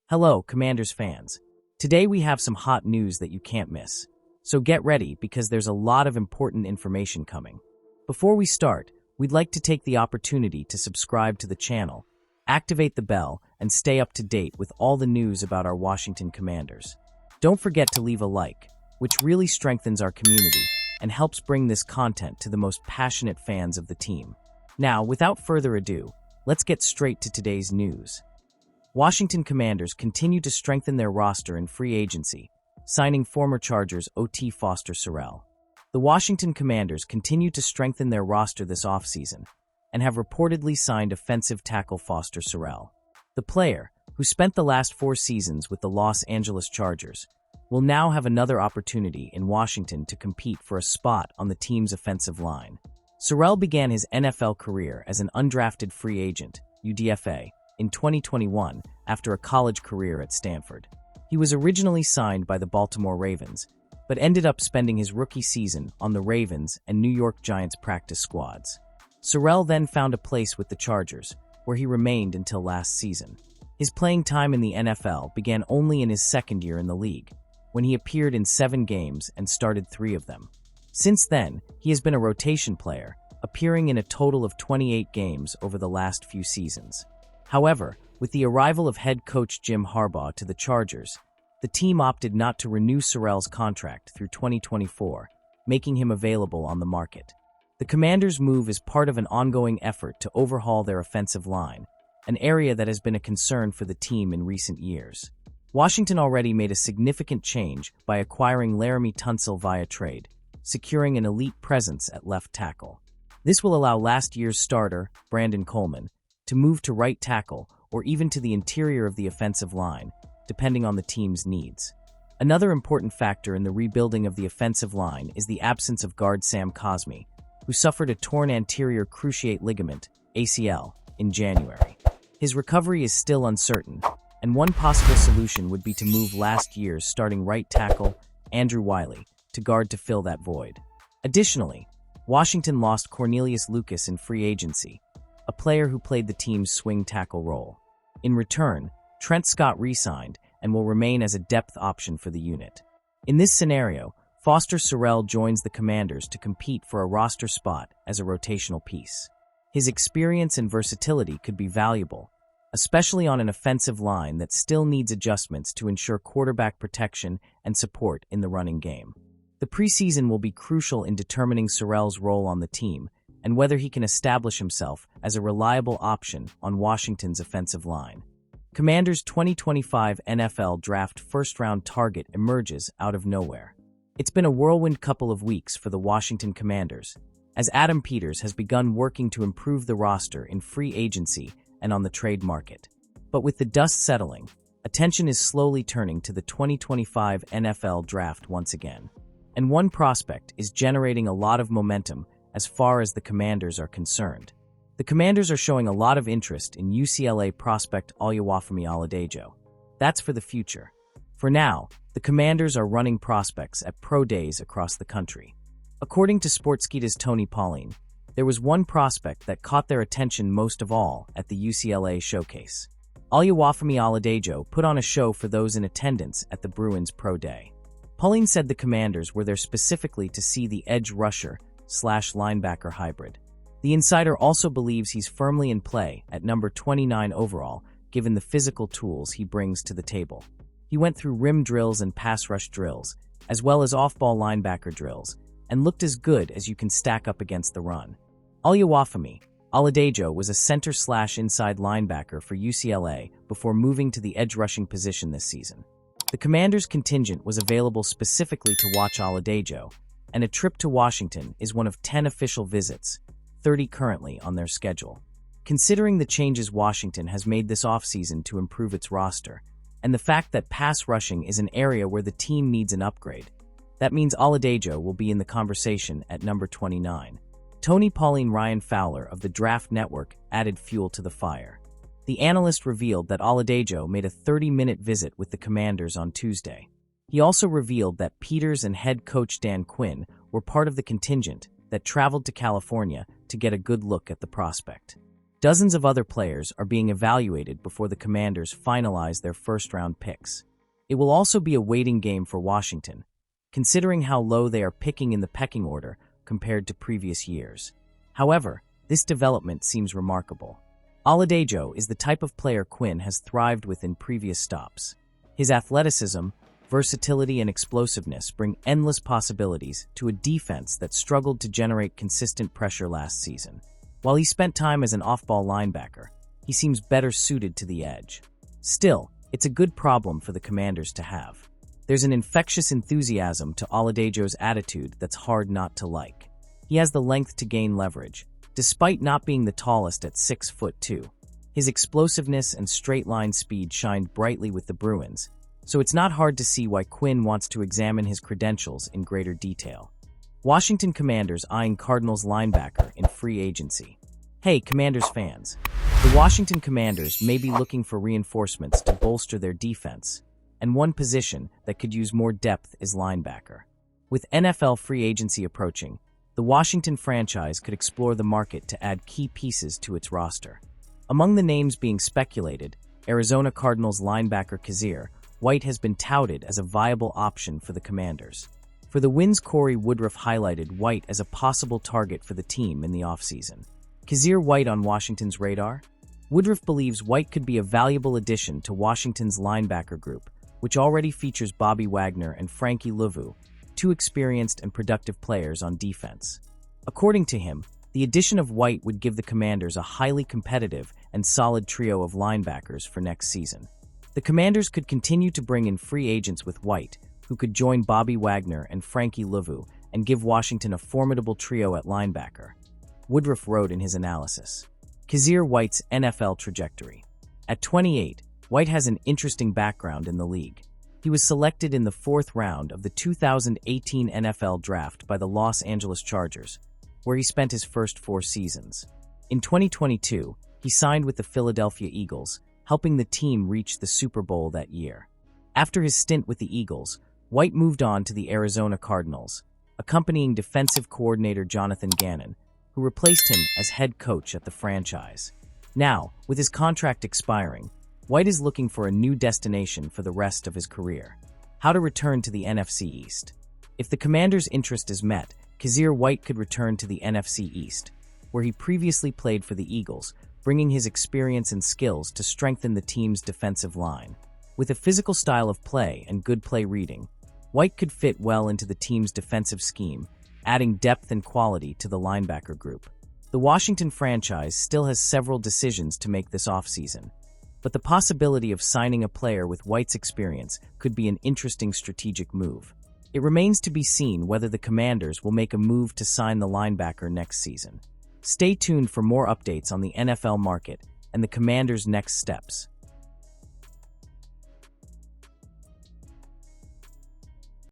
Hello, Commanders fans. Today we have some hot news that you can't miss. So get ready because there's a lot of important information coming. Before we start, we'd like to take the opportunity to subscribe to the channel, activate the bell, and stay up to date with all the news about our Washington Commanders. Don't forget to leave a like, which really strengthens our community and helps bring this content to the most passionate fans of the team. Now, without further ado, let's get straight to today's news. Washington Commanders continue to strengthen their roster in free agency, signing former Chargers OT Foster Sarell. The Washington Commanders continue to strengthen their roster this offseason and have reportedly signed offensive tackle Foster Sarell. The player, who spent the last 4 seasons with the Los Angeles Chargers, will now have another opportunity in Washington to compete for a spot on the team's offensive line. Sarell began his NFL career as an undrafted free agent, UDFA, in 2021 after a college career at Stanford. He was originally signed by the Baltimore Ravens, but ended up spending his rookie season on the Ravens and New York Giants practice squads. Sarell then found a place with the Chargers, where he remained until last season. His playing time in the NFL began only in his second year in the league, when he appeared in 7 games and started 3 of them. Since then, he has been a rotation player, appearing in a total of 28 games over the last few seasons. However, with the arrival of head coach Jim Harbaugh to the Chargers, the team opted not to renew Sarell's contract through 2024, making him available on the market. The Commanders' move is part of an ongoing effort to overhaul their offensive line, an area that has been a concern for the team in recent years. Washington already made a significant change by acquiring Laremy Tunsil via trade, securing an elite presence at left tackle. This will allow last year's starter, Brandon Coleman, to move to right tackle or even to the interior of the offensive line, depending on the team's needs. Another important factor in the rebuilding of the offensive line is the absence of guard Sam Cosmi, who suffered a torn anterior cruciate ligament, ACL, in January. His recovery is still uncertain, and one possible solution would be to move last year's starting right tackle, Andrew Wiley, to guard to fill that void. Additionally, Washington lost Cornelius Lucas in free agency, a player who played the team's swing tackle role. In return, Trent Scott re-signed and will remain as a depth option for the unit. In this scenario, Foster Sarell joins the Commanders to compete for a roster spot as a rotational piece. His experience and versatility could be valuable, especially on an offensive line that still needs adjustments to ensure quarterback protection and support in the running game. The preseason will be crucial in determining Sarell's role on the team and whether he can establish himself as a reliable option on Washington's offensive line. Commanders' 2025 NFL Draft first-round target emerges out of nowhere. It's been a whirlwind couple of weeks for the Washington Commanders, as Adam Peters has begun working to improve the roster in free agency and on the trade market. But with the dust settling, attention is slowly turning to the 2025 NFL Draft once again. And one prospect is generating a lot of momentum as far as the Commanders are concerned. The Commanders are showing a lot of interest in UCLA prospect Oluwafemi Oladejo. That's for the future. For now, the Commanders are running prospects at pro days across the country. According to Sportskeeda's Tony Pauline, there was one prospect that caught their attention most of all at the UCLA showcase. Oluwafemi Oladejo put on a show for those in attendance at the Bruins Pro Day. Pauline said the Commanders were there specifically to see the edge rusher / linebacker hybrid. The insider also believes he's firmly in play at number 29 overall, given the physical tools he brings to the table. He went through rim drills and pass rush drills, as well as off-ball linebacker drills, and looked as good as you can stack up against the run. Oluwafemi Oladejo was a center/inside linebacker for UCLA before moving to the edge rushing position this season. The Commanders' contingent was available specifically to watch Oladejo, and a trip to Washington is one of 10 official visits, 30 currently on their schedule. Considering the changes Washington has made this offseason to improve its roster, and the fact that pass rushing is an area where the team needs an upgrade, that means Oladejo will be in the conversation at number 29. Tony Pauline Ryan Fowler of the Draft Network added fuel to the fire. The analyst revealed that Oladejo made a 30-minute visit with the Commanders on Tuesday. He also revealed that Peters and head coach Dan Quinn were part of the contingent that traveled to California to get a good look at the prospect. Dozens of other players are being evaluated before the Commanders finalize their first-round picks. It will also be a waiting game for Washington, considering how low they are picking in the pecking order compared to previous years. However, this development seems remarkable. Oladejo is the type of player Quinn has thrived with in previous stops. His athleticism, versatility, and explosiveness bring endless possibilities to a defense that struggled to generate consistent pressure last season. While he spent time as an off-ball linebacker, he seems better suited to the edge. Still, it's a good problem for the Commanders to have. There's an infectious enthusiasm to Oladejo's attitude that's hard not to like. He has the length to gain leverage, despite not being the tallest at 6'2". His explosiveness and straight-line speed shined brightly with the Bruins, so it's not hard to see why Quinn wants to examine his credentials in greater detail. Washington Commanders eyeing Cardinals linebacker in free agency. Hey, Commanders fans. The Washington Commanders may be looking for reinforcements to bolster their defense, and one position that could use more depth is linebacker. With NFL free agency approaching, the Washington franchise could explore the market to add key pieces to its roster. Among the names being speculated, Arizona Cardinals linebacker Kazir White has been touted as a viable option for the Commanders. For the Wins, Corey Woodruff highlighted White as a possible target for the team in the offseason. Kazir White on Washington's radar? Woodruff believes White could be a valuable addition to Washington's linebacker group, which already features Bobby Wagner and Frankie Luvu, two experienced and productive players on defense. According to him, the addition of White would give the Commanders a highly competitive and solid trio of linebackers for next season. The Commanders could continue to bring in free agents with White, who could join Bobby Wagner and Frankie Luvu and give Washington a formidable trio at linebacker. Woodruff wrote in his analysis. Kazir White's NFL trajectory. At 28, White has an interesting background in the league. He was selected in the 4th round of the 2018 NFL Draft by the Los Angeles Chargers, where he spent his first 4 seasons. In 2022, he signed with the Philadelphia Eagles, helping the team reach the Super Bowl that year. After his stint with the Eagles, White moved on to the Arizona Cardinals, accompanying defensive coordinator Jonathan Gannon, who replaced him as head coach at the franchise. Now, with his contract expiring, White is looking for a new destination for the rest of his career. How to return to the NFC East. If the Commanders' interest is met, Kazir White could return to the NFC East, where he previously played for the Eagles, bringing his experience and skills to strengthen the team's defensive line. With a physical style of play and good play reading, White could fit well into the team's defensive scheme, adding depth and quality to the linebacker group. The Washington franchise still has several decisions to make this offseason, but the possibility of signing a player with White's experience could be an interesting strategic move. It remains to be seen whether the Commanders will make a move to sign the linebacker next season. Stay tuned for more updates on the NFL market and the Commanders' next steps.